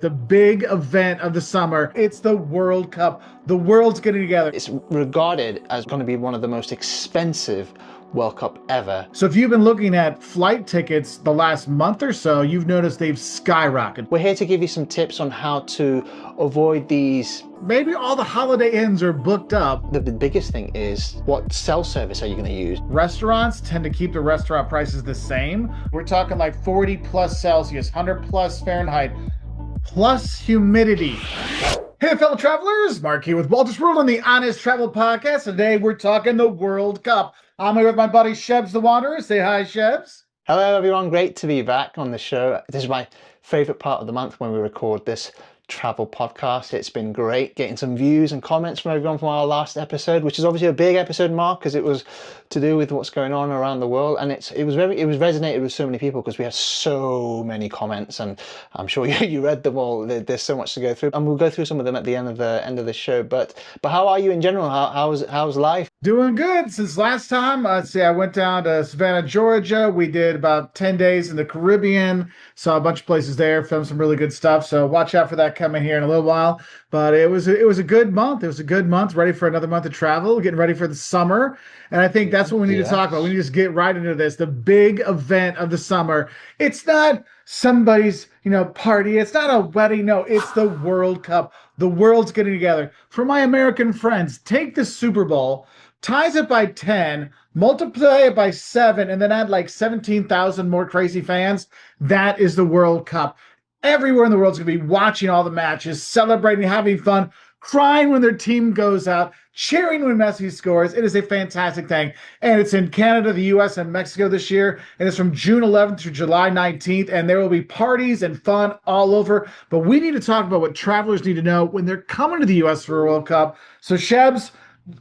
The big event of the summer. It's the World Cup. The world's getting together. It's regarded as going to be one of the most expensive World Cup ever. So if you've been looking at flight tickets the last month or so, you've noticed they've skyrocketed. We're here to give you some tips on how to avoid these. Maybe all the Holiday Inns are booked up. The biggest thing is, what cell service are you going to use? Restaurants tend to keep the restaurant prices the same. We're talking like 40 plus Celsius, 100 plus Fahrenheit, plus humidity. Hey, fellow travelers, Mark here with Wolters World on the Honest Travel Podcast. Today we're talking the World Cup. I'm here with my buddy Shebs The Wanderer. Say hi, Shebs. Hello everyone, great to be back on the show. This is my favorite part of the month when we record this travel podcast. It's been great getting some views and comments from everyone from our last episode, which is obviously a big episode, Mark, because it was to do with what's going on around the world, and it resonated with so many people because we had so many comments, and I'm sure you read them all. There's so much to go through, and we'll go through some of them at the end of the show. But how are you in general? How's life? Doing good. Since last time, I went down to Savannah, Georgia. We did about 10 days in the Caribbean, saw a bunch of places there, filmed some really good stuff. So watch out for that coming here in a little while. But it was a good month. It was a good month, ready for another month of travel, getting ready for the summer. And I think that's what we need to talk about. We need to just get right into this. The big event of the summer. It's not somebody's, party. It's not a wedding. No, it's the World Cup. The world's getting together. For my American friends, take the Super Bowl, times it by 10, multiply it by 7, and then add like 17,000 more crazy fans. That is the World Cup. Everywhere in the world is going to be watching all the matches, celebrating, having fun, crying when their team goes out, cheering when Messi scores. It is a fantastic thing. And it's in Canada, the US, and Mexico this year. And it's from June 11th through July 19th. And there will be parties and fun all over. But we need to talk about what travelers need to know when they're coming to the US for a World Cup. So Shebs,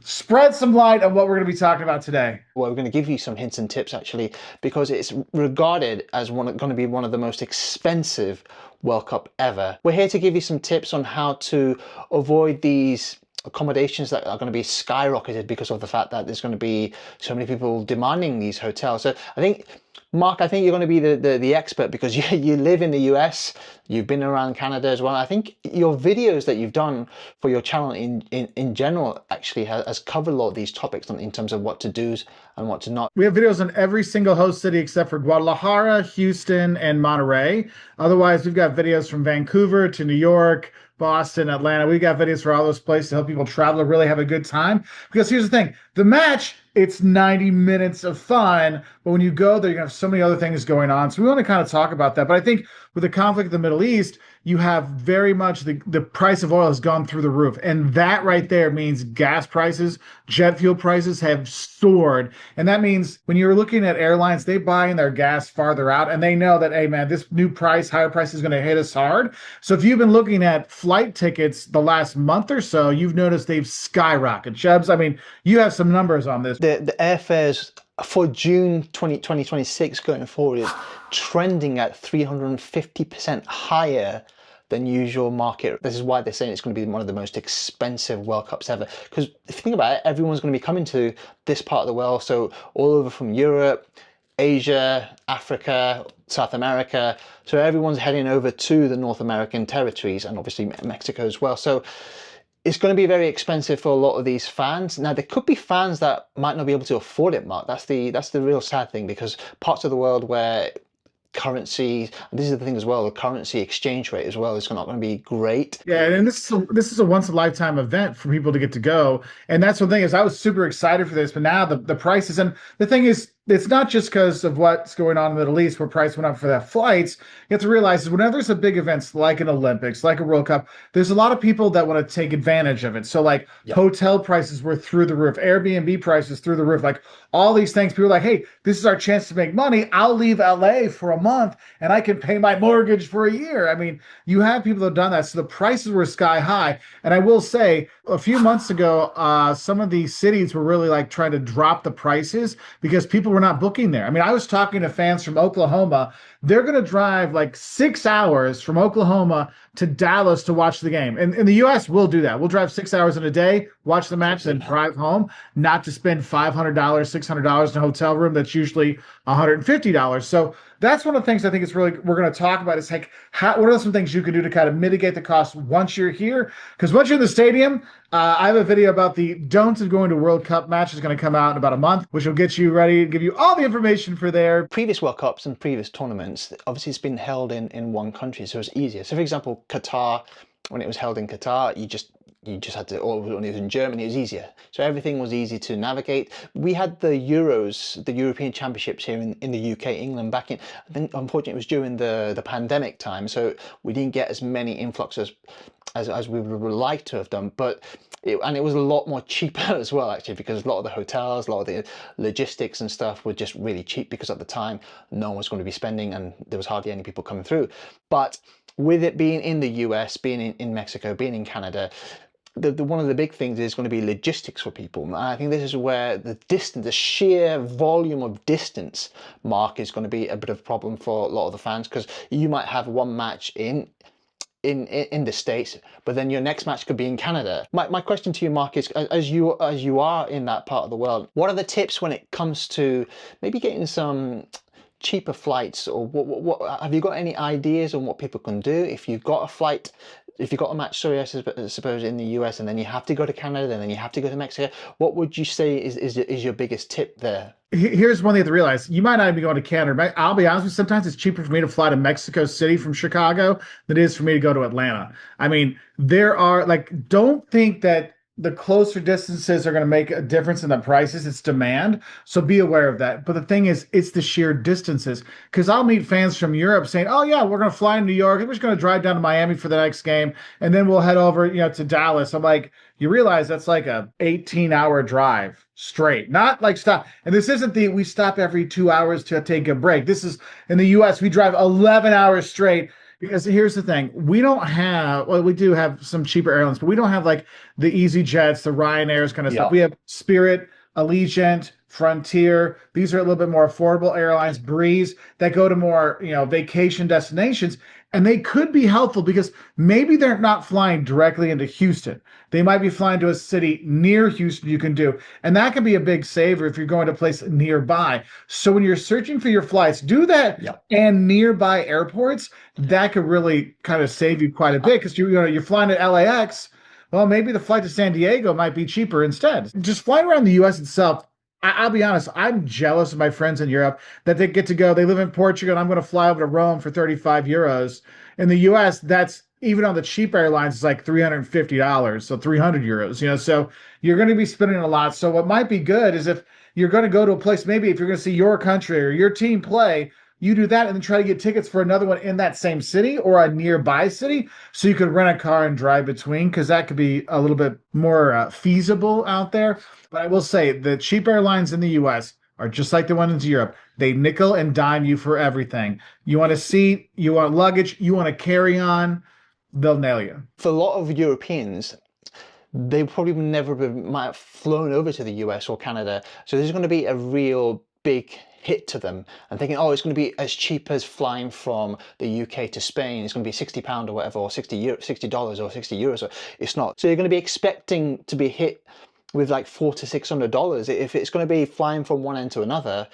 spread some light on what we're going to be talking about today. Well, we're going to give you some hints and tips actually, because it's regarded as going to be one of the most expensive World Cup ever. We're here to give you some tips on how to avoid these accommodations that are going to be skyrocketed because of the fact that there's going to be so many people demanding these hotels. So I think, Mark, you're going to be the expert because you live in the US, you've been around Canada as well. I think your videos that you've done for your channel in general actually has covered a lot of these topics in terms of what to do and what to not. We have videos on every single host city except for Guadalajara, Houston, and Monterey. Otherwise, we've got videos from Vancouver to New York, Boston, Atlanta. We got videos for all those places to help people travel, really have a good time. Because here's the thing, the match, it's 90 minutes of fun, but when you go there, you have so many other things going on. So we want to kind of talk about that. But I think with the conflict in the Middle East, you have very much the price of oil has gone through the roof. And that right there means gas prices, jet fuel prices have soared. And that means when you're looking at airlines, they buy in their gas farther out and they know that, hey man, this new price, higher price is going to hit us hard. So if you've been looking at flight tickets the last month or so, you've noticed they've skyrocketed. Shebs, you have some numbers on this. The airfares for June 2026 going forward is trending at 350% higher than usual market. This is why they're saying it's going to be one of the most expensive World Cups ever. Because if you think about it, everyone's going to be coming to this part of the world. So all over from Europe, Asia, Africa, South America. So everyone's heading over to the North American territories and obviously Mexico as well. So it's going to be very expensive for a lot of these fans. Now, there could be fans that might not be able to afford it, Mark. That's the real sad thing, because parts of the world where currency, and this is the thing as well, the currency exchange rate as well is not going to be great. Yeah, and this is a once in a lifetime event for people to get to go. And that's the thing is I was super excited for this, but now the prices, and the thing is, it's not just because of what's going on in the Middle East where price went up for that flights. You have to realize is whenever there's a big events like an Olympics, like a World Cup, there's a lot of people that want to take advantage of it. So hotel prices were through the roof, Airbnb prices through the roof, like all these things. People are like, hey, this is our chance to make money. I'll leave LA for a month and I can pay my mortgage for a year. You have people that have done that. So the prices were sky high. And I will say a few months ago, some of these cities were really like trying to drop the prices because people were not booking there. I was talking to fans from Oklahoma. They're going to drive like 6 hours from Oklahoma to Dallas to watch the game. And in the US, we'll do that. We'll drive 6 hours in a day, watch the match, then drive home, not to spend $500, $600 in a hotel room that's usually $150. So that's one of the things I think is really we're going to talk about is like what are some things you can do to kind of mitigate the cost once you're here? Because once you're in the stadium, I have a video about the don'ts of going to World Cup match is going to come out in about a month, which will get you ready, give you all the information for there. Previous World Cups and previous tournaments, obviously it's been held in one country, so it's easier. So for example, Qatar, when it was held in Qatar, you just had to, or when it was in Germany, it was easier. So everything was easy to navigate. We had the Euros, the European Championships here in the UK, England, back in, I think unfortunately it was during the pandemic time, so we didn't get as many influxes as we would like to have done, but and it was a lot more cheaper as well, actually, because a lot of the hotels, a lot of the logistics and stuff were just really cheap, because at the time no one was going to be spending and there was hardly any people coming through. But with it being in the US, being in Mexico, being in Canada, one of the big things is going to be logistics for people. And I think this is where the distance, the sheer volume of distance, Mark, is going to be a bit of a problem for a lot of the fans, because you might have one match in the States, but then your next match could be in Canada. My question to you, Mark, is as you are in that part of the world, what are the tips when it comes to maybe getting some cheaper flights, or what have you got any ideas on what people can do if you've got a flight, if you've got a match, sorry, I suppose in the US, and then you have to go to Canada, and then you have to go to Mexico? What would you say is your biggest tip there? Here's one thing you have to realize. You might not even be going to Canada. I'll be honest with you, sometimes it's cheaper for me to fly to Mexico City from Chicago than it is for me to go to Atlanta. I mean, there are like, don't think that the closer distances are going to make a difference in the prices. It's demand. So be aware of that. But the thing is, it's the sheer distances. Because I'll meet fans from Europe saying, oh, yeah, we're going to fly to New York. We're just going to drive down to Miami for the next game. And then we'll head over, to Dallas. I'm like, you realize that's like a 18-hour drive straight, not like stop. And this isn't we stop every 2 hours to take a break. This is in the US, we drive 11 hours straight. Because here's the thing, we don't have, well, we do have some cheaper airlines, but we don't have like the EasyJets, the Ryanairs kind of stuff. We have Spirit, Allegiant, Frontier. These are a little bit more affordable airlines, Breeze, that go to more, vacation destinations. And they could be helpful because maybe they're not flying directly into Houston. They might be flying to a city near Houston you can do. And that can be a big saver if you're going to a place nearby. So when you're searching for your flights, do that. And nearby airports, that could really kind of save you quite a bit, because you're flying to LAX. Well, maybe the flight to San Diego might be cheaper instead. Just flying around the US itself, I'll be honest, I'm jealous of my friends in Europe that they get to go. They live in Portugal, and I'm going to fly over to Rome for 35 euros. In the US, that's even on the cheap airlines, it's like $350, so 300 euros, so you're going to be spending a lot. So what might be good is if you're going to go to a place, maybe if you're going to see your country or your team play, you do that and then try to get tickets for another one in that same city or a nearby city, so you could rent a car and drive between, because that could be a little bit more feasible out there. But I will say the cheap airlines in the US are just like the ones in Europe. They nickel and dime you for everything. You want a seat, you want luggage, you want to carry on, they'll nail you. For a lot of Europeans, they probably might have flown over to the US or Canada. So there's going to be a real big hit to them, and thinking, oh, it's going to be as cheap as flying from the UK to Spain. It's going to be £60 or whatever, or $60 or 60 euros. It's not. So you're going to be expecting to be hit with like $400 to $600. If it's going to be flying from one end to another,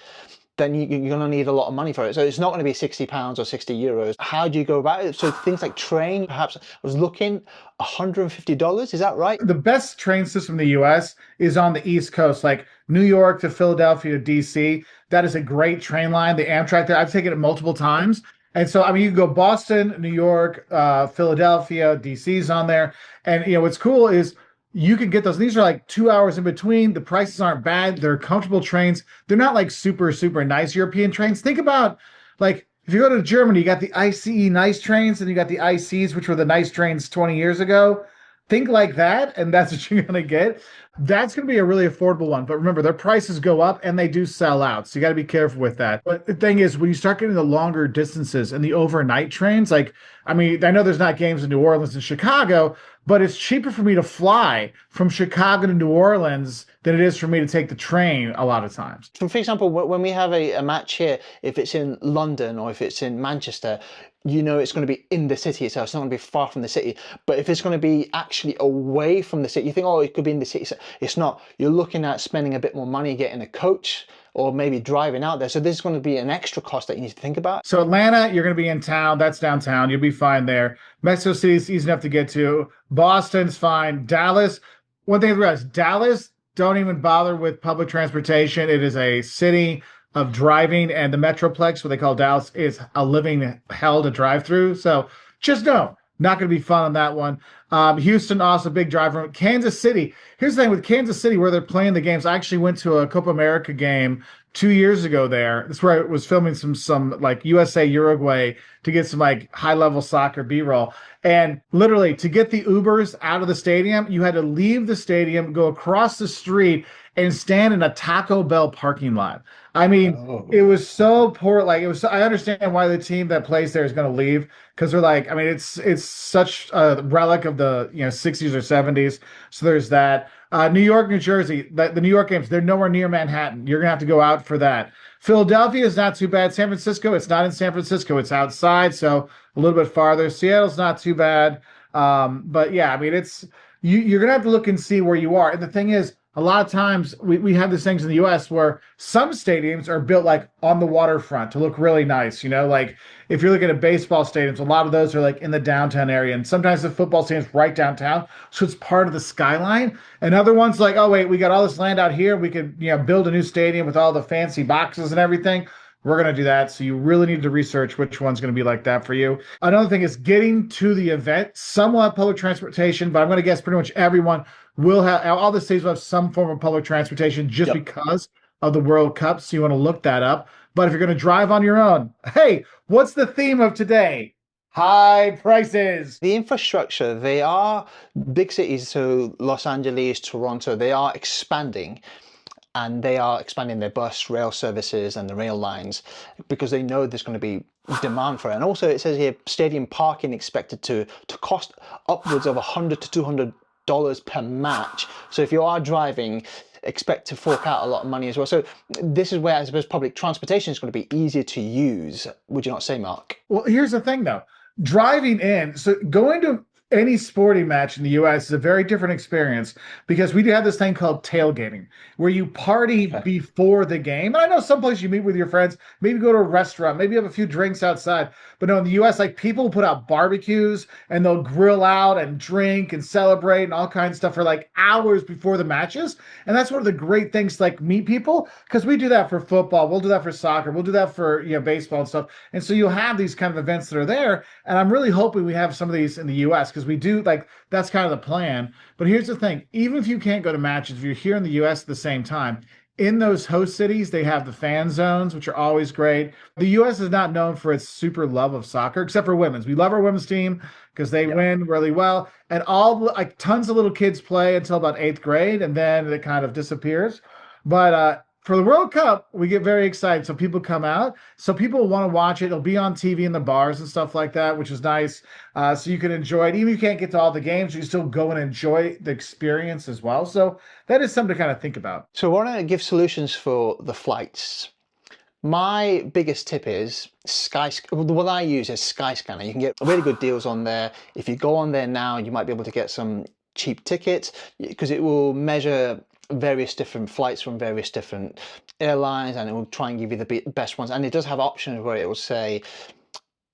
then you're going to need a lot of money for it. So it's not going to be £60 or 60 euros. How do you go about it? So things like train, perhaps, I was looking, $150, is that right? The best train system in the US is on the East Coast, like New York to Philadelphia to DC. That is a great train line. The Amtrak there, I've taken it multiple times. And so, I mean, you can go Boston, New York, Philadelphia, DC's on there. And, what's cool is you can get those. These are like 2 hours in between. The prices aren't bad. They're comfortable trains. They're not like super, super nice European trains. Think about, like, if you go to Germany, you got the ICE nice trains, and you got the ICs, which were the nice trains 20 years ago. Think like that, and that's what you're going to get. That's going to be a really affordable one. But remember, their prices go up and they do sell out. So you got to be careful with that. But the thing is, when you start getting the longer distances and the overnight trains, like, I mean, I know there's not games in New Orleans and Chicago, but it's cheaper for me to fly from Chicago to New Orleans than it is for me to take the train a lot of times. For example, when we have a match here, if it's in London or if it's in Manchester, it's going to be in the city itself. It's not going to be far from the city. But if it's going to be actually away from the city, you think, oh, it could be in the city. It's not. You're looking at spending a bit more money getting a coach or maybe driving out there. So this is going to be an extra cost that you need to think about. So Atlanta, you're going to be in town. That's downtown. You'll be fine there. Mexico City's easy enough to get to. Boston's fine. Dallas, one thing to realize, Dallas, don't even bother with public transportation. It is a city of driving, and the Metroplex, what they call Dallas, is a living hell to drive through. So just know, not going to be fun on that one. Houston, also big drive from Kansas City. Here's the thing with Kansas City, where they're playing the games. I actually went to a Copa America game 2 years ago there. That's where I was filming some like USA Uruguay to get some like high level soccer B-roll. And literally to get the Ubers out of the stadium, you had to leave the stadium, go across the street, and stand in a Taco Bell parking lot. I mean, it Oh. was so poor. Like it was. I understand why the team that plays there is going to leave because they're like. I mean, it's such a relic of the 60s or 70s. So there's that. New York, New Jersey, the New York games, they're nowhere near Manhattan. You're going to have to go out for that. Philadelphia is not too bad. San Francisco, it's not in San Francisco. It's outside, so a little bit farther. Seattle's not too bad. But yeah, I mean, you're going to have to look and see where you are. And the thing is, a lot of times we have these things in the US where some stadiums are built like on the waterfront to look really nice. Like if you're looking at baseball stadiums, a lot of those are like in the downtown area. And sometimes the football stadium's right downtown. So it's part of the skyline. And other ones like, oh, wait, we got all this land out here. We could, build a new stadium with all the fancy boxes and everything. We're going to do that. So you really need to research which one's going to be like that for you. Another thing is getting to the event. Some will have public transportation, but I'm going to guess pretty much everyone will have, all the states will have some form of public transportation just Yep. because of the World Cup. So you want to look that up. But if you're going to drive on your own, hey, what's the theme of today? High prices. The infrastructure, they are big cities, so Los Angeles, Toronto, they are expanding. And they are expanding their bus rail services and the rail lines because they know there's going to be demand for it. And also it says here stadium parking expected to cost upwards of $100 to $200 per match. So if you are driving, expect to fork out a lot of money as well. So this is where I suppose public transportation is going to be easier to use. Would you not say, Mark? Well, here's the thing though. Driving in, so going to any sporting match in the US is a very different experience because we do have this thing called tailgating where you party Okay. before the game. And I know some place you meet with your friends, maybe go to a restaurant, maybe have a few drinks outside. But no, in the US, like people put out barbecues and they'll grill out and drink and celebrate and all kinds of stuff for like hours before the matches. And that's one of the great things to like meet people because we do that for football, we'll do that for soccer, we'll do that for baseball and stuff. And so you'll have these kind of events that are there. And I'm really hoping we have some of these in the US because we do like that's kind of the plan. But here's the thing, even if you can't go to matches, if you're here in the US at the same time, in those host cities, they have the fan zones, which are always great. The US is not known for its super love of soccer, except for women's. We love our women's team because they win really well. And all like tons of little kids play until about eighth grade, and then it kind of disappears. But for the World Cup, we get very excited. So people come out. So people want to watch it. It'll be on TV in the bars and stuff like that, which is nice. So you can enjoy it. Even if you can't get to all the games, you can still go and enjoy the experience as well. So that is something to kind of think about. So I want to give solutions for the flights. My biggest tip is what I use is Skyscanner. You can get really good deals on there. If you go on there now, you might be able to get some cheap tickets because it will measure various different flights from various different airlines and it will try and give you the best ones. And it does have options where it will say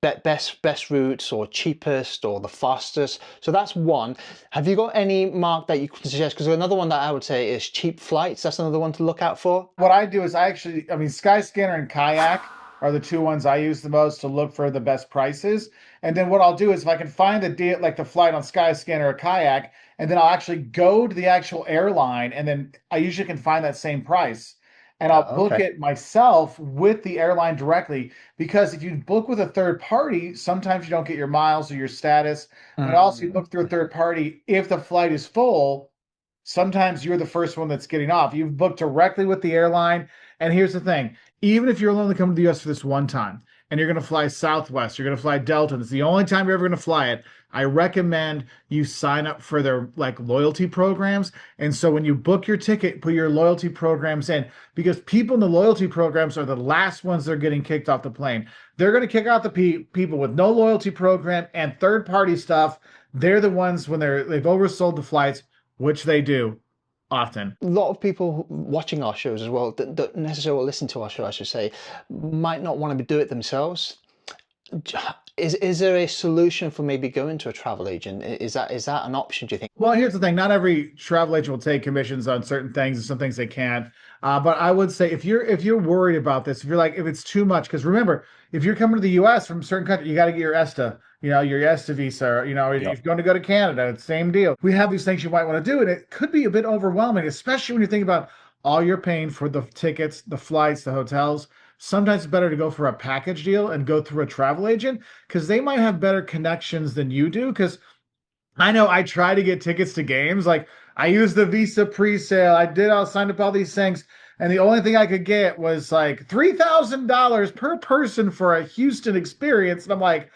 best routes or cheapest or the fastest. So that's one. Have you got any, Mark, that you could suggest? Because another one that I would say is cheap flights. That's another one to look out for. What I do is I mean, Skyscanner and Kayak are the two ones I use the most to look for the best prices. And then what I'll do is if I can find the deal, like the flight on Skyscanner or Kayak, and then I'll actually go to the actual airline, and then I usually can find that same price. And I'll book Okay. it myself with the airline directly because if you book with a third party, sometimes you don't get your miles or your status. But also you book through a third party, if the flight is full, sometimes you're the first one that's getting off. You've booked directly with the airline. And here's the thing, even if you're only coming to the US for this one time and you're going to fly Southwest, you're going to fly Delta, and it's the only time you're ever going to fly it, I recommend you sign up for their like loyalty programs. And so when you book your ticket, put your loyalty programs in because people in the loyalty programs are the last ones that are getting kicked off the plane. They're going to kick out the people with no loyalty program and third party stuff. They're the ones when they've oversold the flights, which they do often. A lot of people watching our shows as well that don't necessarily listen to our show, I should say, might not want to do it themselves. Is there a solution for maybe going to a travel agent? Is that an option, do you think? Well, here's the thing: not every travel agent will take commissions on certain things, and some things they can't. But I would say if you're worried about this, if you're like if it's too much, because remember, if you're coming to the U.S. from a certain country, you got to get your ESTA, your ESTA visa. If Yep. you're going to go to Canada, it's same deal. We have these things you might want to do, and it could be a bit overwhelming, especially when you think about all you're paying for the tickets, the flights, the hotels. Sometimes it's better to go for a package deal and go through a travel agent because they might have better connections than you do. Because I know I try to get tickets to games. Like I used the Visa pre-sale. I signed up all these things. And the only thing I could get was like $3,000 per person for a Houston experience. And I'm like,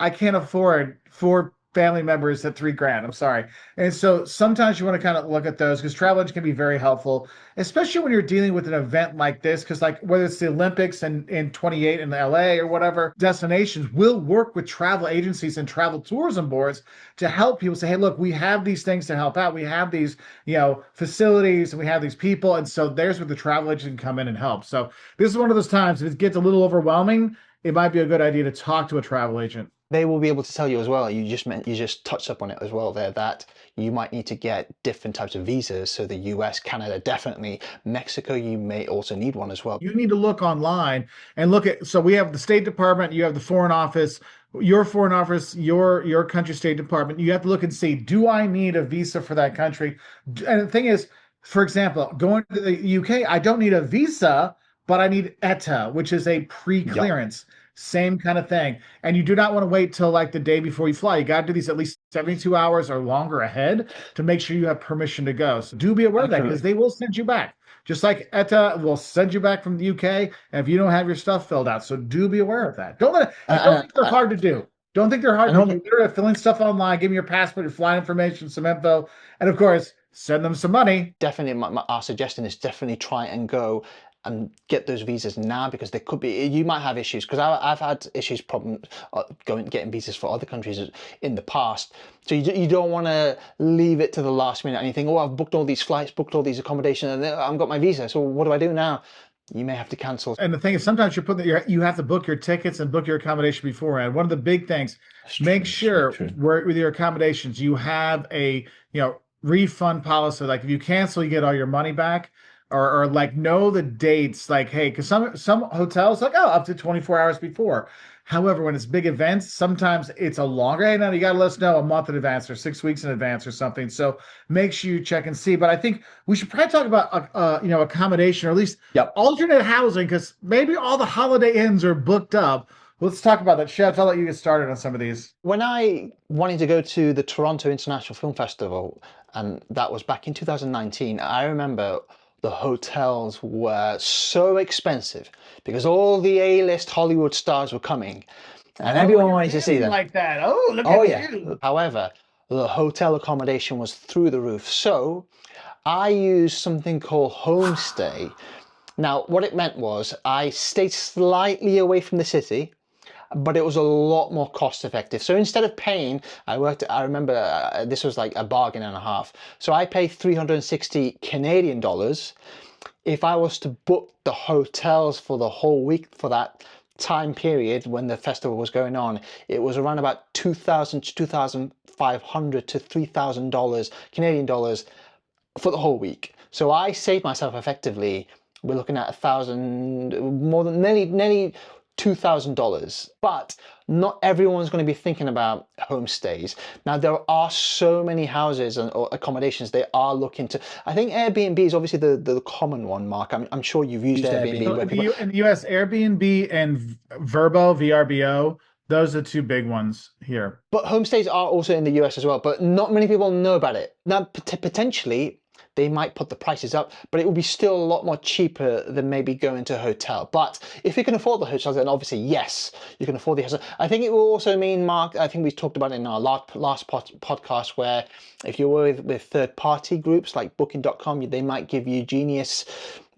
I can't afford four family members at 3 grand. I'm sorry. And so sometimes you want to kind of look at those because travel agents can be very helpful, especially when you're dealing with an event like this. Because like whether it's the Olympics and in 28 in LA or whatever, destinations will work with travel agencies and travel tourism boards to help people say, hey, look, we have these things to help out. We have these, facilities and we have these people. And so there's where the travel agent can come in and help. So this is one of those times if it gets a little overwhelming, it might be a good idea to talk to a travel agent. They will be able to tell you as well. You just touched up on it as well there that you might need to get different types of visas. So the US, Canada, definitely. Mexico, you may also need one as well. You need to look online and look at. So we have the State Department, you have the Foreign Office, your country State Department. You have to look and see, do I need a visa for that country? And the thing is, for example, going to the UK, I don't need a visa, but I need ETA, which is a Yep. pre-clearance. Same kind of thing. And you do not want to wait till like the day before you fly. You got to do these at least 72 hours or longer ahead to make sure you have permission to go. So do be aware of that because Absolutely. they will send you back. Just like ETA will send you back from the UK if you don't have your stuff filled out. So do be aware of that. Don't let it, and don't And, think they're hard to do. Don't think they're hard. and You on, literally have filling stuff online, give me your passport, your flight information, some info, and of course, send them some money. definitely our suggestion is definitely try and go and get those visas now because there could be you might have issues because I've had issues problems getting visas for other countries in the past, so you don't want to leave it to the last minute and you think, oh, I've booked all these flights, booked all these accommodation, and I haven't got my visa, so what do I do now? You may have to cancel. And the thing is, sometimes you have to book your tickets and book your accommodation beforehand. One of the big things, That's make true, so sure true. with your accommodations, you have a refund policy. Like if you cancel, you get all your money back, or like know the dates. Like hey, because some hotels like up to 24 hours before. However, when it's big events, sometimes it's a longer. Hey, now you got to let us know a month in advance or 6 weeks in advance or something. So make sure you check and see. But I think we should probably talk about accommodation or at least Yep. alternate housing because maybe all the Holiday Inns are booked up. Let's talk about that. Chefs, I'll let you get started on some of these. When I wanted to go to the Toronto International Film Festival, and that was back in 2019, I remember the hotels were so expensive because all the A-list Hollywood stars were coming and Oh, everyone you're wanted to see fancy them. like that. Oh, look Oh at yeah. you. However, the hotel accommodation was through the roof. So I used something called homestay. Now, what it meant was I stayed slightly away from the city, but it was a lot more cost effective. So instead of paying, I remember this was like a bargain and a half. So I paid 360 Canadian dollars. If I was to book the hotels for the whole week for that time period when the festival was going on, it was around about 2,000 to 2,500 to $3,000 Canadian dollars for the whole week. So I saved myself effectively. We're looking at 1,000, more than nearly $2,000. But not everyone's going to be thinking about homestays. Now there are so many houses or accommodations they are looking to. I think Airbnb is obviously the common one, Mark. I'm sure you've used So Airbnb where in people. in the US, Airbnb and VRBO, those are two big ones here. But homestays are also in the US as well, but not many people know about it. Now, potentially, they might put the prices up, but it will be still a lot more cheaper than maybe going to a hotel. But if you can afford the hotels, then obviously, yes, you can afford the hotel. I think it will also mean, Mark, I think we talked about it in our last podcast, where if you're with third-party groups like Booking.com, they might give you Genius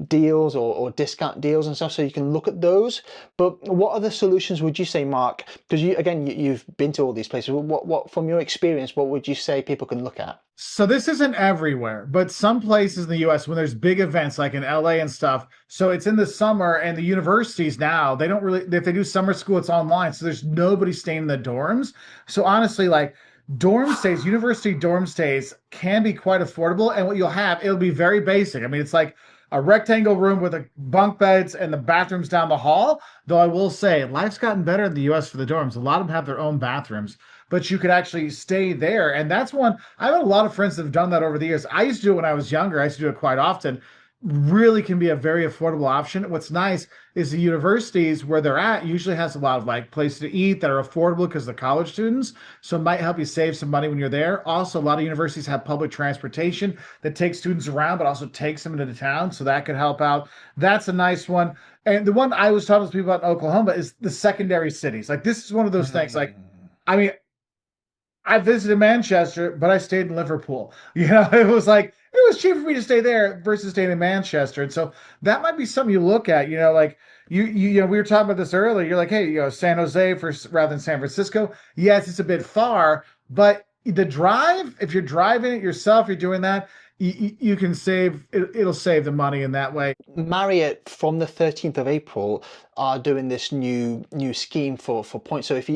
deals or discount deals and stuff, so you can look at those. But what other solutions would you say, Mark? Because you've been to all these places. What from your experience, what would you say people can look at? So this isn't everywhere, but some places in the US when there's big events like in LA and stuff. So it's in the summer and the universities now, they don't really if they do summer school, it's online. So there's nobody staying in the dorms. So honestly, like dorm stays, university dorm stays can be quite affordable. And what you'll have, it'll be very basic. I mean, it's like a rectangle room with a bunk beds and the bathrooms down the hall. Though I will say, life's gotten better in the US for the dorms. A lot of them have their own bathrooms, but you could actually stay there. And that's one, I've had a lot of friends that have done that over the years. I used to do it when I was younger. I used to do it quite often. Really can be a very affordable option. What's nice is the universities where they're at usually has a lot of like places to eat that are affordable because they're college students. So it might help you save some money when you're there. Also, a lot of universities have public transportation that takes students around, but also takes them into the town. So that could help out. That's a nice one. And the one I was talking to people about in Oklahoma is the secondary cities. Like this is one of those things. Like, I mean, I visited Manchester, but I stayed in Liverpool. You know, it was like it was cheap for me to stay there versus staying in Manchester. And so that might be something you look at. You know, like you know we were talking about this earlier. You're like, hey, you know, San Jose for rather than San Francisco. Yes, it's a bit far, but the drive, if you're driving it yourself, you're doing that. You can save. It'll save the money in that way. Marriott from the 13th of April are doing this new scheme for points. So if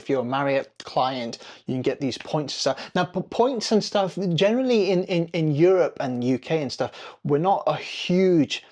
you're a Marriott client, you can get these points and stuff. Now points and stuff generally in Europe and UK and stuff, we're not huge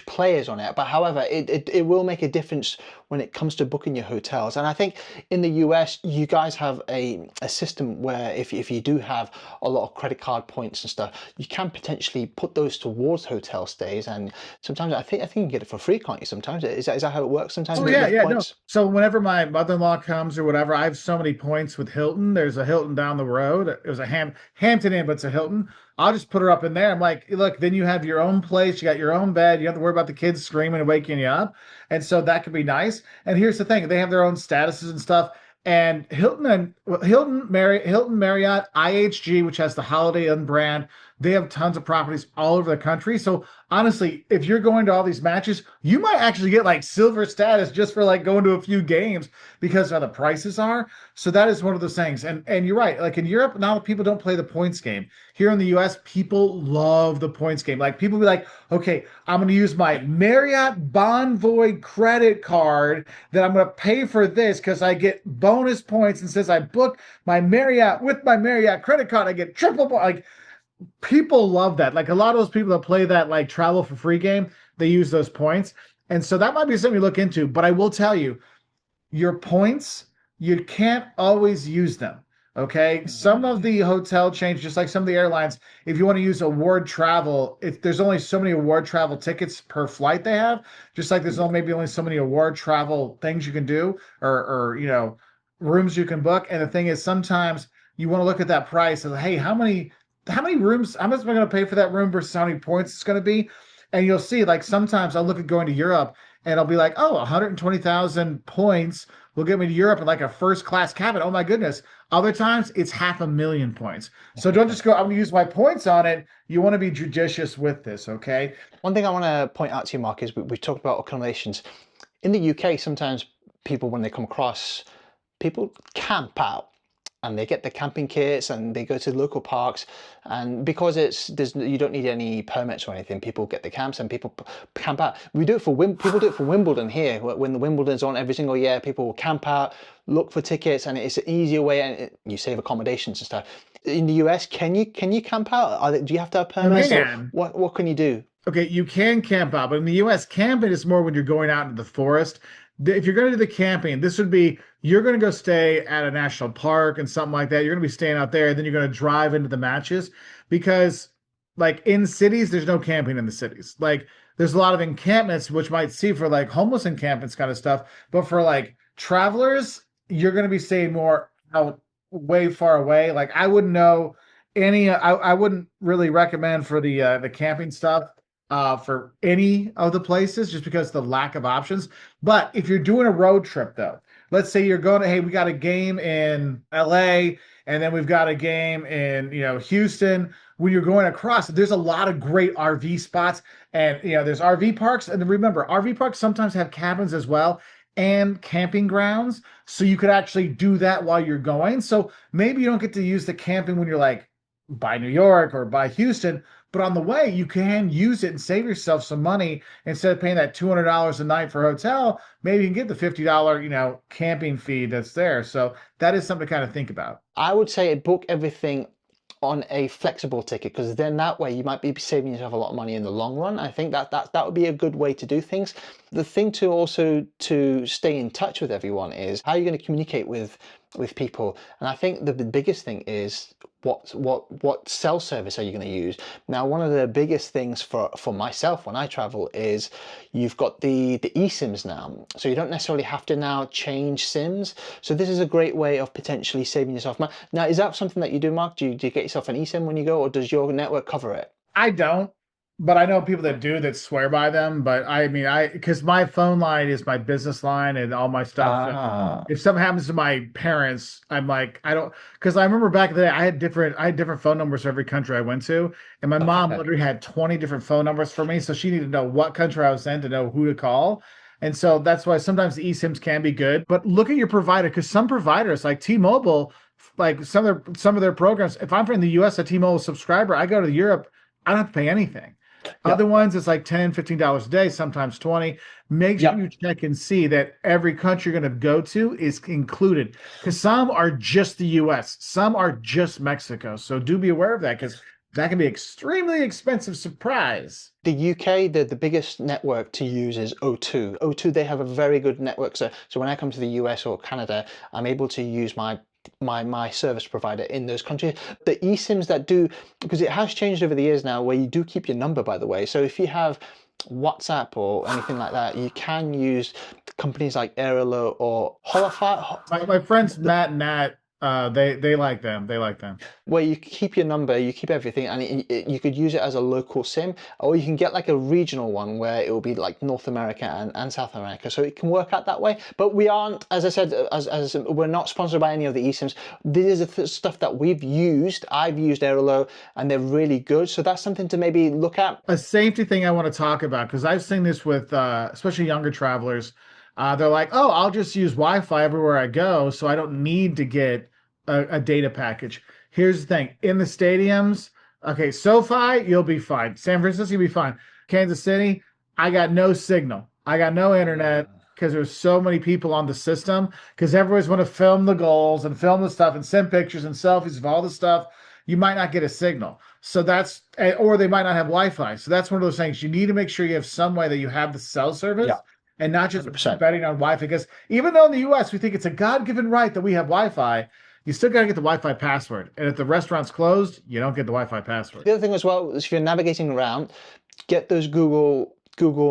players on it, but however, it will make a difference when it comes to booking your hotels. And I think in the US, you guys have a system where if you do have a lot of credit card points and stuff, you can potentially put those towards hotel stays. And sometimes I think you can get it for free, can't you? Sometimes is that how it works? Sometimes Oh yeah, with yeah, no. points. So whenever my mother-in-law comes or whatever, I have so many points with Hilton. There's a Hilton down the road. It was a Hampton Inn, but it's a Hilton. I'll just put her up in there. I'm like, look, then you have your own place. You got your own bed. You don't have to worry about the kids screaming and waking you up. And so that could be nice. And here's the thing: they have their own statuses and stuff. And Hilton Marriott, IHG, which has the Holiday Inn brand, they have tons of properties all over the country. So honestly, if you're going to all these matches, you might actually get like silver status just for like going to a few games because of how the prices are. So that is one of those things. And you're right. Like in Europe, now people don't play the points game. Here in the US, people love the points game. Like people be like, okay, I'm going to use my Marriott Bonvoy credit card that I'm going to pay for this because I get bonus points and says I book my Marriott with my Marriott credit card. I get triple like people love that. Like a lot of those people that play that like travel for free game, they use those points. And so that might be something you look into. But I will tell you, your points, you can't always use them. Okay. Some of the hotel chains, just like some of the airlines, if you want to use award travel, if there's only so many award travel tickets per flight they have, just like there's only maybe only so many award travel things you can do or you know, rooms you can book. And the thing is sometimes you want to look at that price of hey, how many rooms, how much am I going to pay for that room versus how many points it's going to be? And you'll see, like sometimes I'll look at going to Europe and I'll be like, oh, 120,000 points will get me to Europe in like a first class cabin. Oh my goodness. Other times it's 500,000 points. So don't just go, I'm going to use my points on it. You want to be judicious with this, okay? One thing I want to point out to you, Mark, is we talked about accommodations. In the UK, sometimes people, when they come across, people camp out and they get the camping kits and they go to the local parks, and because you don't need any permits or anything, people get the camps and people camp out. People do it for Wimbledon here. When the Wimbledon's on every single year, people will camp out, look for tickets, and it's an easier way, and you save accommodations and stuff. In the US, can you camp out? Do you have to have You permits, or can. what can you do? Okay, you can camp out, but in the US, camping is more when you're going out into the forest. If you're going to do the camping, this would be you're going to go stay at a national park and something like that. You're going to be staying out there, and then you're going to drive into the matches because, like in cities, there's no camping in the cities. Like there's a lot of encampments, which might see for like homeless encampments kind of stuff, but for like travelers, you're going to be staying more out way far away. Like I wouldn't know any. I wouldn't really recommend for the camping stuff for any of the places just because of the lack of options. But if you're doing a road trip though, let's say you're going to, hey, we got a game in LA And then we've got a game in, Houston. When you're going across, there's a lot of great RV spots. And, there's RV parks. And remember, RV parks sometimes have cabins as well and camping grounds. So you could actually do that while you're going. So maybe you don't get to use the camping when you're like by New York or by Houston, but on the way, you can use it and save yourself some money instead of paying that $200 a night for a hotel. Maybe you can get the $50, camping fee that's there. So that is something to kind of think about. I would say book everything on a flexible ticket, because then that way you might be saving yourself a lot of money in the long run. I think that would be a good way to do things. The thing to also to stay in touch with everyone is how you're going to communicate with people. And I think the biggest thing is what cell service are you going to use? Now, one of the biggest things for myself when I travel is you've got the eSIMs now, so you don't necessarily have to now change SIMs. So this is a great way of potentially saving yourself money. Now, is that something that you do, Mark? Do you get yourself an eSIM when you go, or does your network cover it? I don't, but I know people that do that swear by them. But I mean, because my phone line is my business line and all my stuff. So Ah, if something happens to my parents, I'm like, I don't, because I remember back in the day, I had different phone numbers for every country I went to, and my mom okay. literally had 20 different phone numbers for me, so she needed to know what country I was in to know who to call. And so that's why sometimes the eSIMs can be good. But look at your provider, because some providers like T-Mobile, like some of their programs, if I'm from the US, a T-Mobile subscriber, I go to Europe, I don't have to pay anything. Other Yep. ones, it's like $10, $15 a day, sometimes 20. Make sure Yep. you check and see that every country you're going to go to is included. Because some are just the US, some are just Mexico. So do be aware of that, because that can be extremely expensive surprise. The UK, the biggest network to use is O2. O2, they have a very good network. So when I come to the US or Canada, I'm able to use my service provider in those countries. The eSIMs that do, because it has changed over the years now, where you do keep your number, by the way. So if you have WhatsApp or anything like that, you can use companies like Airalo or Holofy, My friends Matt and Nat, they like them. They like them. where you keep your number, you keep everything, and you could use it as a local SIM, or you can get like a regional one where it will be like North America and South America. So it can work out that way. But we aren't, as I said, as we're not sponsored by any of the eSIMs. This is the stuff that we've used. I've used Airalo, and they're really good. So that's something to maybe look at. A safety thing I want to talk about, because I've seen this with especially younger travelers. They're like, oh, I'll just use Wi-Fi everywhere I go, so I don't need to get a data package. Here's the thing: in the stadiums, okay, SoFi, you'll be fine. San Francisco, you'll be fine. Kansas City, I got no signal. I got no internet because there's so many people on the system. Because everyone's want to film the goals and film the stuff and send pictures and selfies of all the stuff. You might not get a signal. So or they might not have Wi-Fi. So that's one of those things. You need to make sure you have some way that you have the cell service Yeah, and not just 100%. betting on Wi-Fi. Because even though in the US we think it's a God-given right that we have Wi-Fi, you still got to get the Wi-Fi password. And if the restaurant's closed, you don't get the Wi-Fi password. The other thing as well is if you're navigating around, get those Google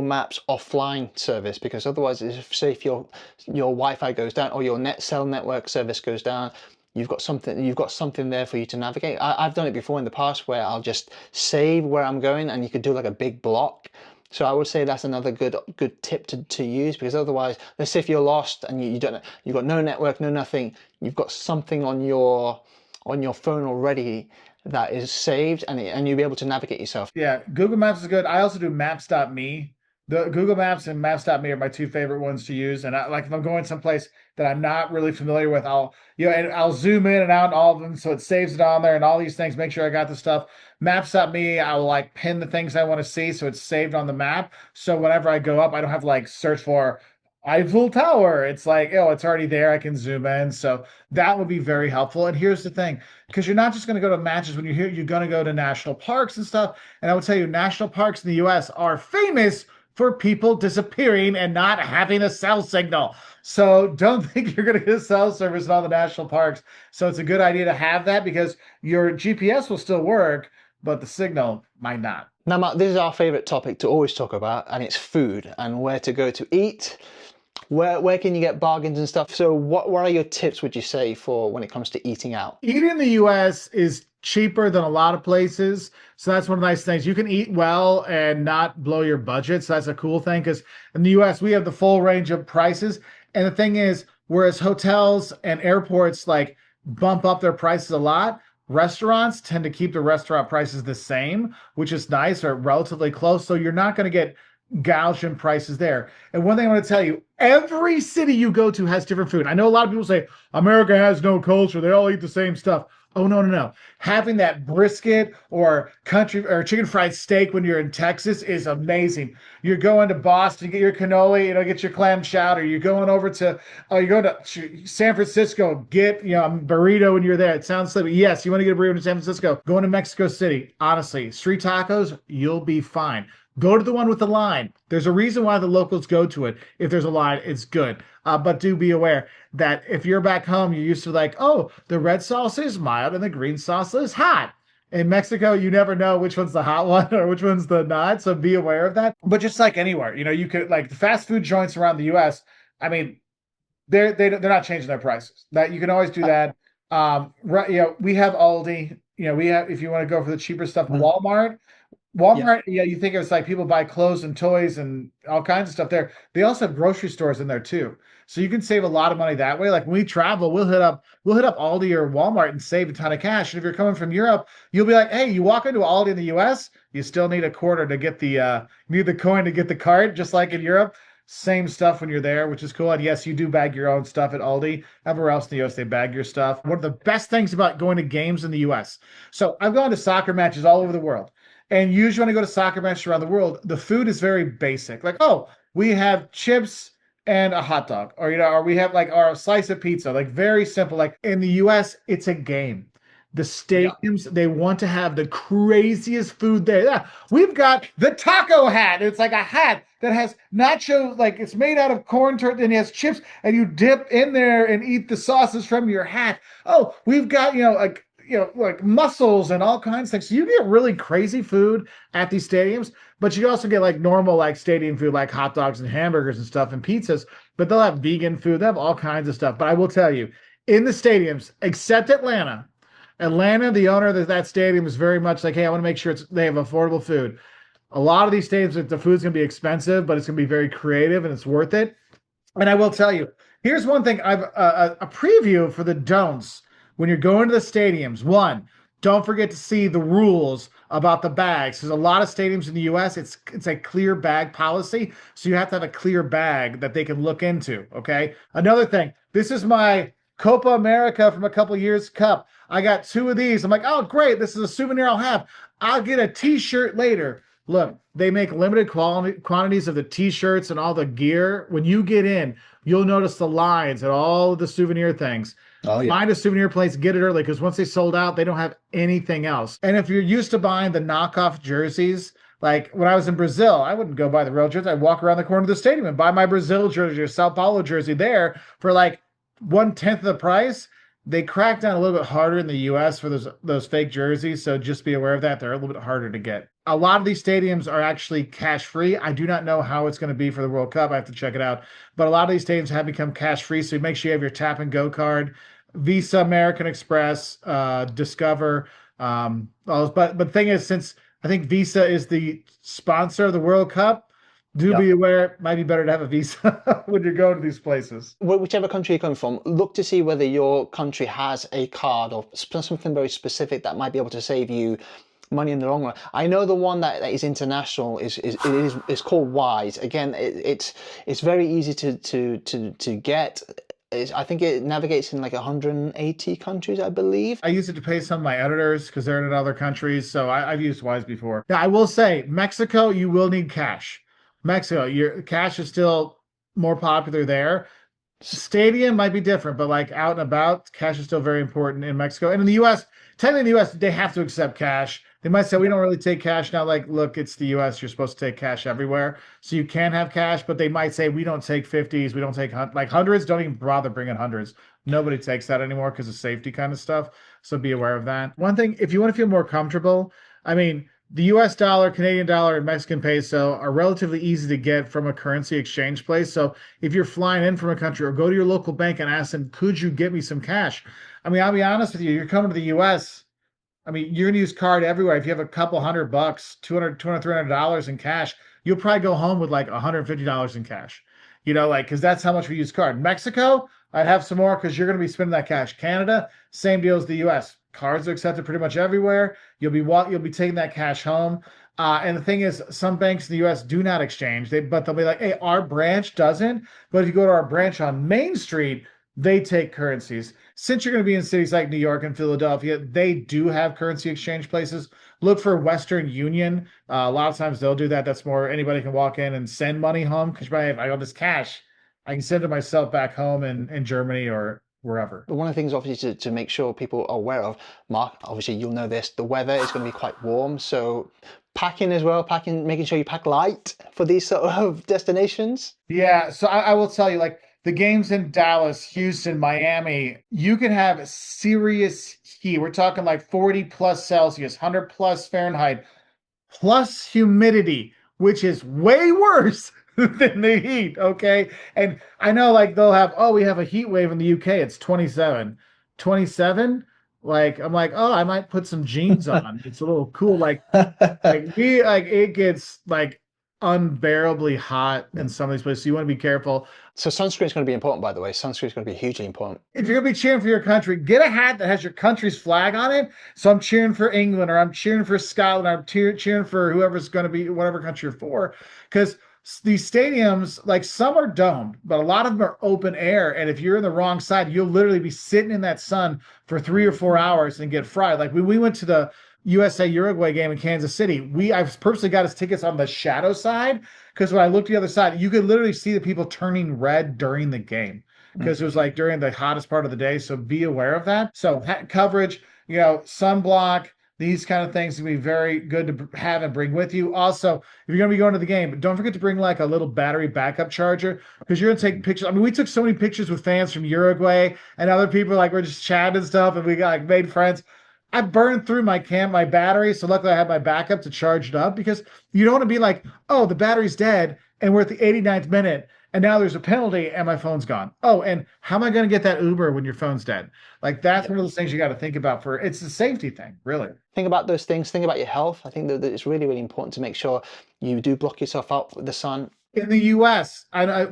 Maps offline service, because otherwise, say if your Wi-Fi goes down or your cell network service goes down, you've got something there for you to navigate. I've done it before in the past where I'll just save where I'm going, and you could do like a big block. So I would say that's another good tip to use, because otherwise, let's say if you're lost and you don't, you've got no network, no nothing, you've got something on your phone already that is saved, and you'll be able to navigate yourself. Yeah, Google Maps is good. I also do Maps.me. The Google Maps and Maps.me are my two favorite ones to use. And like if I'm going someplace that I'm not really familiar with, and I'll zoom in and out on all of them so it saves it on there and all these things. Make sure I got the stuff. Maps.me, I will like pin the things I want to see so it's saved on the map. So whenever I go up, I don't have to like search for Eiffel Tower. It's like, oh, it's already there. I can zoom in. So that would be very helpful. And here's the thing, because you're not just going to go to matches when you're here, you're going to go to national parks and stuff. And I would tell you, national parks in the US are famous for people disappearing and not having a cell signal. So don't think you're going to get a cell service in all the national parks. So it's a good idea to have that, because your GPS will still work, but the signal might not. Now, Mark, this is our favorite topic to always talk about, and it's food and where to go to eat. Where can you get bargains and stuff? So what are your tips, would you say, for when it comes to eating out? Eating in the US is cheaper than a lot of places. So that's one of the nice things. You can eat well and not blow your budget. So that's a cool thing, because in the US, we have the full range of prices. And the thing is, whereas hotels and airports, like bump up their prices a lot. Restaurants tend to keep the restaurant prices the same, which is nice or relatively close. So you're not going to get gouge in prices there. And one thing I want to tell you, every city you go to has different food. I know a lot of people say America has no culture. They all eat the same stuff. Oh, no, no, no. Having that brisket or country or chicken fried steak when you're in Texas is amazing. You're going to Boston, get your cannoli, get your clam chowder. You're going over to, you're going to San Francisco, get, a burrito when you're there. It sounds silly. Yes, you want to get a burrito in San Francisco. Going to Mexico City, honestly, street tacos, you'll be fine. Go to the one with the line. There's a reason why the locals go to it. If there's a line, it's good. But do be aware that if you're back home, you're used to like, oh, the red sauce is mild and the green sauce is hot. In Mexico, you never know which one's the hot one or which one's the not. So be aware of that. But just like anywhere, you could like the fast food joints around the U.S. I mean, they're not changing their prices. That you can always do that. Right, we have Aldi. We have if you want to go for the cheaper stuff, Mhm. Walmart. Yeah. Walmart, yeah, you think it's like people buy clothes and toys and all kinds of stuff there. They also have grocery stores in there too. So you can save a lot of money that way. Like when we travel, we'll hit up Aldi or Walmart and save a ton of cash. And if you're coming from Europe, you'll be like, hey, you walk into Aldi in the US, you still need a quarter to get the coin to get the cart, just like in Europe. Same stuff when you're there, which is cool. And yes, you do bag your own stuff at Aldi. Everywhere else in the US, they bag your stuff. One of the best things about going to games in the US. So I've gone to soccer matches all over the world. And usually when I go to soccer matches around the world, the food is very basic. Like, oh, we have chips and a hot dog, or we have like our slice of pizza, like very simple. Like in the US, it's a game. The Yeah. stadiums, they want to have the craziest food there. Yeah, we've got the taco hat. It's like a hat that has nacho, like it's made out of corn and it has chips, and you dip in there and eat the sauces from your hat. Oh, we've got, like mussels and all kinds of things. So you get really crazy food at these stadiums, but you also get like normal like stadium food, like hot dogs and hamburgers and stuff and pizzas. But they'll have vegan food. They have all kinds of stuff. But I will tell you, in the stadiums, except Atlanta, the owner of that stadium is very much like, hey, I want to make sure they have affordable food. A lot of these stadiums, the food's going to be expensive, but it's going to be very creative and it's worth it. And I will tell you, here's one thing I've a preview for the don'ts when you're going to the stadiums. One, don't forget to see the rules about the bags. There's a lot of stadiums in the US, it's a clear bag policy, so you have to have a clear bag that they can look into, okay? Another thing, this is my Copa America from a couple years cup. I got two of these. I'm like, "Oh, great. This is a souvenir I'll have. I'll get a t-shirt later." Look, they make limited quantities of the t-shirts and all the gear. When you get in, you'll notice the lines at all of the souvenir things. Oh yeah. Find a souvenir place, get it early because once they sold out, they don't have anything else. And if you're used to buying the knockoff jerseys, like when I was in Brazil, I wouldn't go buy the real jersey. I'd walk around the corner of the stadium and buy my Brazil jersey or Sao Paulo jersey there for like 1/10 of the price. They crack down a little bit harder in the US for those fake jerseys, so just be aware of that. They're a little bit harder to get. A lot of these stadiums are actually cash free. I do not know how it's going to be for the World Cup. I have to check it out. But a lot of these stadiums have become cash free, so make sure you have your tap and go card, Visa, American Express, Discover. But the thing is, since I think Visa is the sponsor of the World Cup, do Yeah. be aware it might be better to have a visa when you're going to these places. Whichever country you're coming from, look to see whether your country has a card or something very specific that might be able to save you money in the long run. I know the one that is international is called Wise. Again, it's very easy to get. I think it navigates in like 180 countries, I believe. I use it to pay some of my editors because they're in other countries. So I've used Wise before. Now, I will say, Mexico, you will need cash. Mexico, your cash is still more popular there. Stadium might be different, but like out and about, cash is still very important in Mexico. And in the US, technically in the US, they have to accept cash. They might say, we don't really take cash now. Like, look, it's the US. You're supposed to take cash everywhere. So you can have cash, but they might say, we don't take 50s. We don't take like hundreds. Don't even bother bringing hundreds. Nobody takes that anymore because of safety kind of stuff. So be aware of that. One thing, if you want to feel more comfortable, I mean, the US dollar, Canadian dollar, and Mexican peso are relatively easy to get from a currency exchange place. So if you're flying in from a country or go to your local bank and ask them, could you get me some cash? I mean, I'll be honest with you, you're coming to the US. I mean, you're going to use card everywhere. If you have a couple $100, 200, $300 in cash, you'll probably go home with like $150 in cash, like, because that's how much we use card. Mexico, I'd have some more because you're going to be spending that cash. Canada, same deal as the US. Cards are accepted pretty much everywhere. You'll be taking that cash home. And the thing is, some banks in the U.S. do not exchange. But they'll be like, "Hey, our branch doesn't." But if you go to our branch on Main Street, they take currencies. Since you're going to be in cities like New York and Philadelphia, they do have currency exchange places. Look for Western Union. A lot of times they'll do that. That's more anybody can walk in and send money home because if I got this cash, I can send it myself back home in Germany or wherever. But one of the things, obviously, to make sure people are aware of, Mark, obviously you'll know this, the weather is going to be quite warm. So packing as well, making sure you pack light for these sort of destinations. Yeah, so I will tell you, like the games in Dallas, Houston, Miami, you can have serious heat. We're talking like 40 plus Celsius, 100 plus Fahrenheit, plus humidity, which is way worse than the heat. Okay. And I know like they'll have, oh, we have a heat wave in the UK. It's 27. 27? Like, I'm like, oh, I might put some jeans on. It's a little cool. Like it gets like unbearably hot in some of these places. So you want to be careful. So sunscreen is going to be important, by the way. Sunscreen is going to be hugely important. If you're gonna be cheering for your country, get a hat that has your country's flag on it. So I'm cheering for England, or I'm cheering for Scotland, or I'm cheering for whoever's gonna be whatever country you're for. Because these stadiums, like some are domed, but a lot of them are open air. And if you're in the wrong side, you'll literally be sitting in that sun for 3 or 4 hours and get fried. Like when we went to the USA Uruguay game in Kansas City, I personally got us tickets on the shadow side because when I looked the other side, you could literally see the people turning red during the game because it was like during the hottest part of the day. So be aware of that. So coverage, sunblock, these kind of things can be very good to have and bring with you. Also, if you're going to be going to the game, don't forget to bring like a little battery backup charger because you're going to take pictures. I mean, we took so many pictures with fans from Uruguay and other people, like we're just chatting and stuff, and we got like made friends. I burned through my battery, so luckily I had my backup to charge it up because you don't want to be like, oh, the battery's dead and we're at the 89th minute and now there's a penalty and my phone's gone. Oh, and how am I going to get that Uber when your phone's dead? Like that's one of those things you got to think about it's a safety thing, really. Think about those things. Think about your health. I think that it's really, really important to make sure you do block yourself out with the sun. In the U.S.,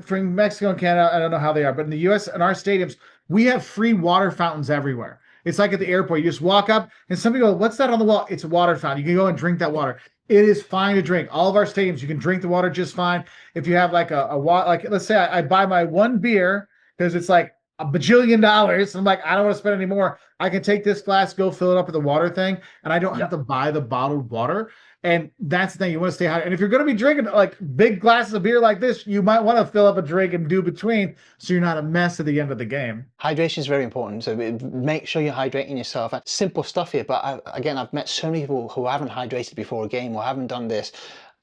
from Mexico and Canada, I don't know how they are, but in the U.S. in our stadiums, we have free water fountains everywhere. It's like at the airport. You just walk up and somebody goes, "What's that on the wall?" It's a water fountain. You can go and drink that water. It is fine to drink. All of our stadiums, you can drink the water just fine. If you have like a water, like let's say I buy my one beer because it's like a bajillion dollars. I'm like, I don't want to spend any more. I can take this glass, go fill it up with the water thing, and I don't have to buy the bottled water. And that's the thing. You want to stay hydrated. And if you're going to be drinking like big glasses of beer like this, you might want to fill up a drink and do between so you're not a mess at the end of the game. Hydration is very important. So make sure you're hydrating yourself. Simple stuff here. But again, I've met so many people who haven't hydrated before a game or haven't done this.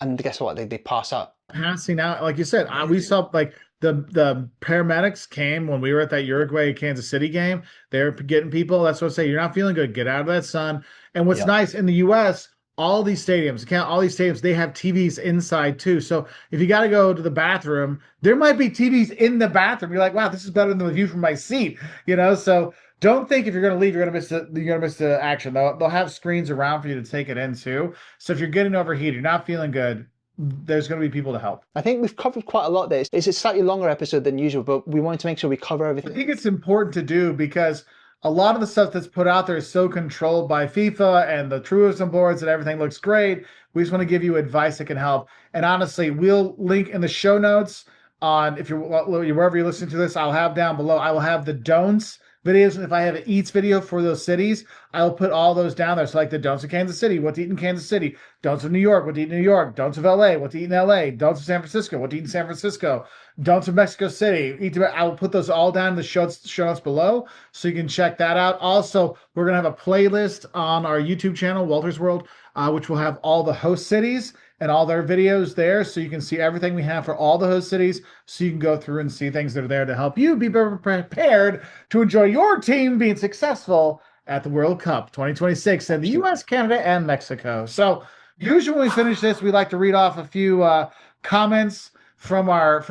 And guess what? They pass out. Passing out, like you said, we saw like the paramedics came when we were at that Uruguay Kansas City game. They're getting people. That's what I say. You're not feeling good. Get out of that sun. And what's nice in the U.S., all these stadiums, they have TVs inside too. So if you got to go to the bathroom, there might be TVs in the bathroom. You're like, wow, this is better than the view from my seat, So don't think if you're going to leave, you're going to miss the action. They'll have screens around for you to take it in too. So if you're getting overheated, you're not feeling good, there's going to be people to help. I think we've covered quite a lot there. It's a slightly longer episode than usual, but we wanted to make sure we cover everything. I think it's important to do because a lot of the stuff that's put out there is so controlled by FIFA and the tourism boards and everything looks great. We just want to give you advice that can help. And honestly, we'll link in the show notes on wherever you're listening to this, I'll have down below. I will have the don'ts videos. And if I have an eats video for those cities, I'll put all those down there. So like the don'ts of Kansas City, what to eat in Kansas City, don'ts of New York, what to eat in New York, don'ts of LA, what to eat in LA, don'ts of San Francisco, what to eat in San Francisco, don'ts of Mexico City. I will put those all down in the show notes below so you can check that out. Also, we're going to have a playlist on our YouTube channel, Wolters World, which will have all the host cities and all their videos there, so you can see everything we have for all the host cities, so you can go through and see things that are there to help you be better prepared to enjoy your team being successful at the World Cup 2026 in the US, Canada, and Mexico. So usually when we finish this, we like to read off a few comments from our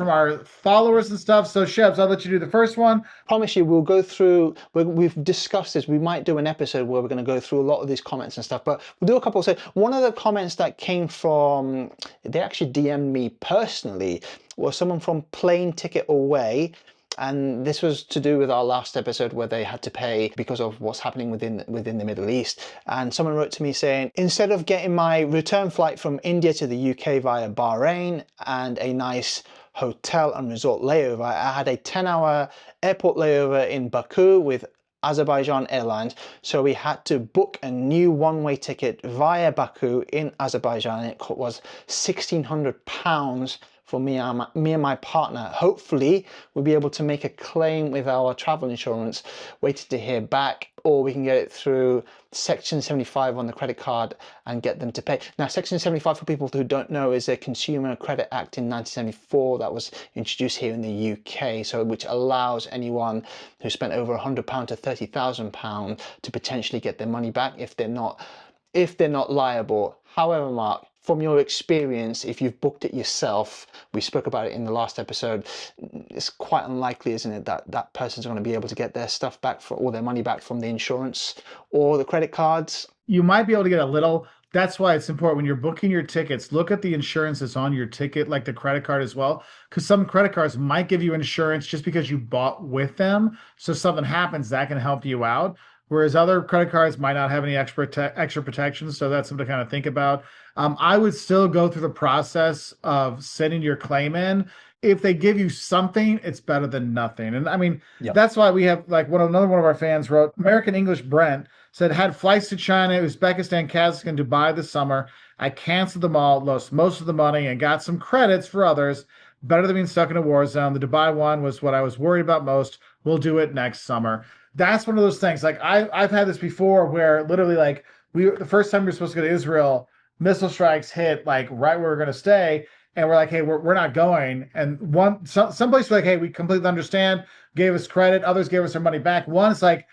followers and stuff. So Shebs, I'll let you do the first one. Promise you, we'll go through, we've discussed this. We might do an episode where we're going to go through a lot of these comments and stuff, but we'll do a couple. So one of the comments that came from, they actually DM'd me personally, was someone from Plane Ticket Away. And this was to do with our last episode where they had to pay because of what's happening within the Middle East. And someone wrote to me saying, instead of getting my return flight from India to the UK via Bahrain and a nice hotel and resort layover, I had a 10-hour airport layover in Baku with Azerbaijan Airlines, so we had to book a new one-way ticket via Baku in Azerbaijan. It was £1,600 for me and my partner. Hopefully we'll be able to make a claim with our travel insurance, waiting to hear back, or we can get it through Section 75 on the credit card and get them to pay. Now, Section 75, for people who don't know, is a Consumer Credit Act in 1974 that was introduced here in the UK, so which allows anyone who spent over £100 to £30,000 to potentially get their money back if they're not liable. However, Mark, from your experience, if you've booked it yourself, we spoke about it in the last episode, it's quite unlikely, isn't it, that that person's going to be able to get their stuff back or their money back from the insurance or the credit cards? You might be able to get a little. That's why it's important when you're booking your tickets, look at the insurance that's on your ticket, like the credit card as well, because some credit cards might give you insurance just because you bought with them. So if something happens, that can help you out. Whereas other credit cards might not have any extra protections. So that's something to kind of think about. I would still go through the process of sending your claim in. If they give you something, it's better than nothing. And I mean, Yep. that's why we have like another one of our fans wrote, American English Brent said, had flights to China, Uzbekistan, Kazakhstan, Dubai this summer. I canceled them all, lost most of the money, and got some credits for others. Better than being stuck in a war zone. The Dubai one was what I was worried about most. We'll do it next summer. That's one of those things. Like I've had this before where literally like the first time we were supposed to go to Israel, missile strikes hit like right where we're going to stay. And we're like, hey, we're not going. And some places were like, hey, we completely understand, gave us credit. Others gave us our money back. One, it's like,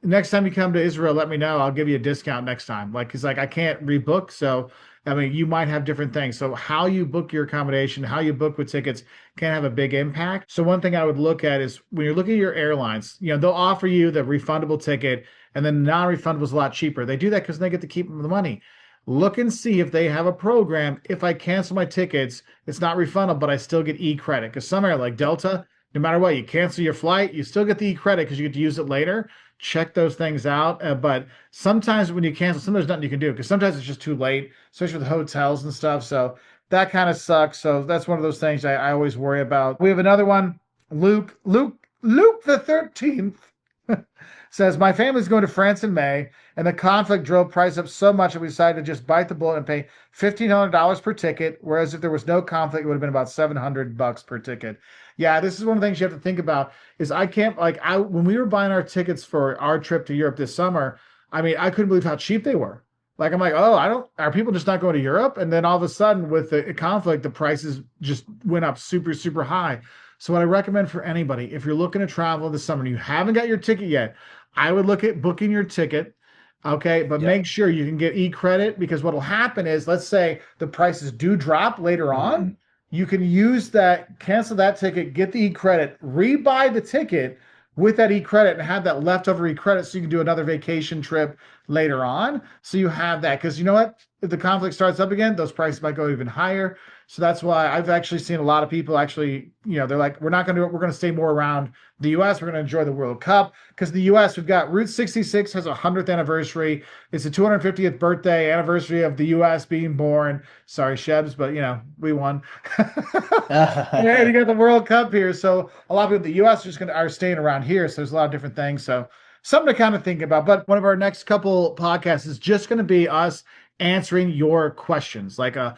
next time you come to Israel, let me know. I'll give you a discount next time. Like, cause like I can't rebook. So, I mean, you might have different things. So how you book your accommodation, how you book with tickets can have a big impact. So one thing I would look at is when you're looking at your airlines, they'll offer you the refundable ticket and then non-refundable is a lot cheaper. They do that because they get to keep the money. Look and see if they have a program. If I cancel my tickets, it's not refundable, but I still get e-credit. Because some air like Delta, no matter what, you cancel your flight, you still get the e-credit because you get to use it later. Check those things out. But sometimes when you cancel, sometimes there's nothing you can do because sometimes it's just too late, especially with hotels and stuff. So that kind of sucks. So that's one of those things I always worry about. We have another one. Luke the 13th says, my family's going to France in May, and the conflict drove price up so much that we decided to just bite the bullet and pay $1,500 per ticket, whereas if there was no conflict, it would have been about $700 per ticket. Yeah, this is one of the things you have to think about is I can't, when we were buying our tickets for our trip to Europe this summer, I mean, I couldn't believe how cheap they were. Like, I'm like, are people just not going to Europe? And then all of a sudden with the conflict, the prices just went up super, super high. So what I recommend for anybody, if you're looking to travel this summer and you haven't got your ticket yet, I would look at booking your ticket, okay? But make sure you can get e-credit because what will happen is, let's say the prices do drop later on, you can use that, cancel that ticket, get the e-credit, rebuy the ticket with that e-credit and have that leftover e-credit so you can do another vacation trip later on. So you have that because you know what? If the conflict starts up again, those prices might go even higher. So that's why I've actually seen a lot of people they're like, we're not going to do it. We're going to stay more around the U.S. We're going to enjoy the World Cup because the U.S. we've got Route 66 has a 100th anniversary. It's the 250th birthday anniversary of the U.S. being born. Sorry, Shebs, but we won. And you got the World Cup here. So a lot of people in the U.S. are staying around here. So there's a lot of different things. So something to kind of think about. But one of our next couple podcasts is just going to be us answering your questions, like a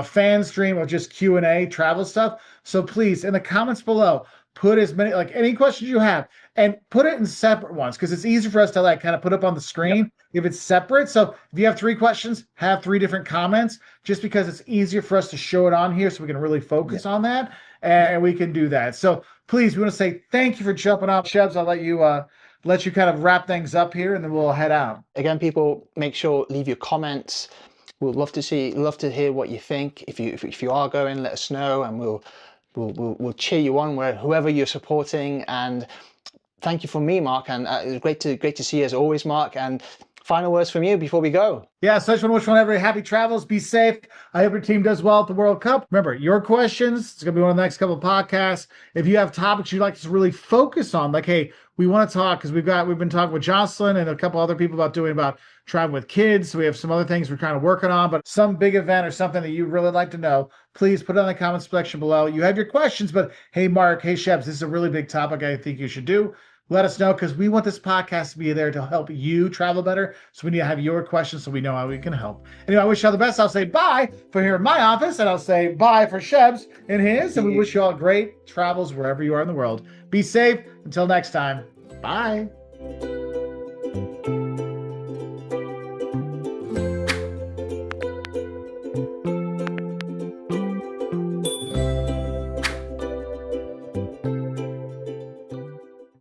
fan stream of just Q&A travel stuff. So please, in the comments below, put as many, like any questions you have, and put it in separate ones because it's easier for us to like kind of put up on the screen if it's separate. So if you have 3 questions, have 3 different comments, just because it's easier for us to show it on here so we can really focus on that, and we can do that. So please, we want to say thank you for jumping off. Shebs, I'll let you kind of wrap things up here and then we'll head out. Again, people, make sure leave your comments. We'd love to hear what you think. If you are going, let us know and we'll cheer you on whoever you're supporting. And thank you from me, Mark, and it was great to see you as always, Mark. And Final words from you before we go. Yeah, so I just want to wish one everybody happy travels. Be safe. I hope your team does well at the World Cup. Remember, your questions, it's going to be one of the next couple of podcasts. If you have topics you'd like us to really focus on, like, hey, we want to talk, because we've been talking with Jocelyn and a couple other people about traveling with kids. So we have some other things we're kind of working on, but some big event or something that you'd really like to know, please put it in the comments section below. You have your questions, but hey, Mark, hey, Shebs, this is a really big topic I think you should do. Let us know, because we want this podcast to be there to help you travel better. So we need to have your questions so we know how we can help. Anyway, I wish you all the best. I'll say bye for here in my office, and I'll say bye for Shebs in his. And we wish you all great travels wherever you are in the world. Be safe. Until next time. Bye.